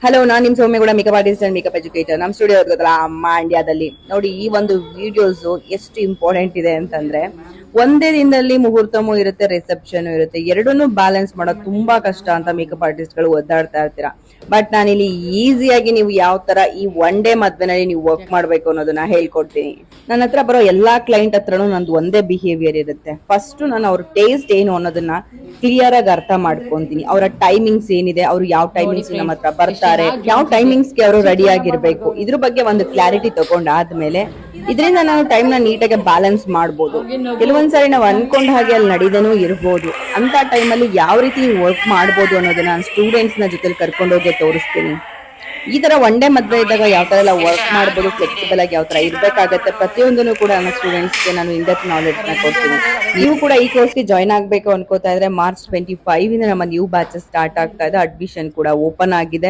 Hello, ನಾನ್ ನಿಮ್ Soumya Gowda, makeup artist and makeup educator. ನಮ್ ಸ್ಟುಡಿಯೋ ಗೊತ್ತಲ್ಲ, ಮಂಡ್ಯದಲ್ಲಿ. ನೋಡಿ, ಈ ಒಂದು ವಿಡಿಯೋಸ್ ಎಷ್ಟು ಇಂಪಾರ್ಟೆಂಟ್ ಇದೆ ಅಂತಂದ್ರೆ, ಒಂದೇ ದಿನದಲ್ಲಿ ಮುಹೂರ್ತಮೂ ಇರುತ್ತೆ, ರಿಸೆಪ್ಷನ್ ಇರುತ್ತೆ. ಎರಡನ್ನೂ ಬ್ಯಾಲೆನ್ಸ್ ಮಾಡೋದು ತುಂಬಾ ಕಷ್ಟ ಅಂತ ಮೇಕಪ್ ಆರ್ಟಿಸ್ಟ್ ಗಳು ಒದ್ದಾಡ್ತಾ ಇರ್ತೀರಾ. ಬಟ್ ನಾನಿಲ್ಲಿ ಈಸಿಯಾಗಿ ನೀವು ಯಾವ ತರ ಈ ಒನ್ ಡೇ ಮದ್ವೆನಲ್ಲಿ ನೀವು ವರ್ಕ್ ಮಾಡ್ಬೇಕು ಅನ್ನೋದನ್ನ ಹೇಳ್ಕೊಡ್ತೀನಿ. ನನ್ನ ಹತ್ರ ಬರೋ ಎಲ್ಲಾ ಕ್ಲೈಂಟ್ ಹತ್ರನೂ ನಂದು ಒಂದೇ ಬಿಹೇವಿಯರ್ ಇರುತ್ತೆ. ಫಸ್ಟ್ ನಾನು ಅವ್ರ ಟೇಸ್ಟ್ ಏನು ಅನ್ನೋದನ್ನ ಕ್ಲಿಯರ್ ಆಗಿ ಅರ್ಥ ಮಾಡ್ಕೊಂತೀನಿ. ಅವರ ಟೈಮಿಂಗ್ಸ್ ಏನಿದೆ, ಅವ್ರು ಯಾವ ಟೈಮಿಂಗ್ಸ್ ನಮ್ಮ ಹತ್ರ ಬರ್ತಾರೆ, ಯಾವ ಟೈಮಿಂಗ್ಸ್ಗೆ ಅವರು ರೆಡಿ ಆಗಿರ್ಬೇಕು, ಇದ್ರ ಬಗ್ಗೆ ಒಂದು ಕ್ಲಾರಿಟಿ ತಗೊಂಡಾದ್ಮೇಲೆ ಇದರಿಂದ ನಾವು ಟೈಮ್ ನ ನೀಟಾಗಿ ಬ್ಯಾಲೆನ್ಸ್ ಮಾಡ್ಬೋದು. ಕೆಲವೊಂದ್ಸರಿ ನಾವು ಅನ್ಕೊಂಡ ಹಾಗೆ ಅಲ್ಲಿ ನಡೀದೇನೂ ಇರ್ಬೋದು. ಅಂತ ಟೈಮಲ್ಲಿ ಯಾವ ರೀತಿ ವರ್ಕ್ ಮಾಡ್ಬೋದು ಅನ್ನೋದನ್ನ ನಾನು ಸ್ಟೂಡೆಂಟ್ಸ್ ನ ಜೊತೆ ಕರ್ಕೊಂಡೋಗಿ ತೋರಿಸ್ತೀನಿ. ಈ ತರ ಒನ್ ಡೇ ಮದ್ವೆ ಇದ್ದಾಗ ಯಾವ ತರ ಎಲ್ಲ ವರ್ಕ್ ಮಾಡ್ಬೋದು, ಫ್ಲೆಕ್ಸಿಬಲ್ ಆಗಿ ಯಾವ ತರ ಇರ್ಬೇಕಾಗತ್ತೆ, ಪ್ರತಿಯೊಂದನ್ನು ಕೂಡ ನನ್ನ ಸ್ಟೂಡೆಂಟ್ಸ್ ಗೆ ನಾನು ಇನ್ ಡೆಪ್ತ್ ನಾಲೆಡ್ಜ್ ನ ಕೊಡ್ತೀನಿ. ನೀವು ಕೂಡ ಈ ಕೋರ್ಸ್ ಗೆ ಜಾಯ್ನ್ ಆಗ್ಬೇಕು ಅನ್ಕೋತಾ ಇದ್ರೆ ಮಾರ್ಚ್ 25 ಇಂದ ನಮ್ಮ ನ್ಯೂ ಬ್ಯಾಚಸ್ ಸ್ಟಾರ್ಟ್ ಆಗ್ತಾ ಇದೆ. ಅಡ್ಮಿಷನ್ ಕೂಡ ಓಪನ್ ಆಗಿದೆ.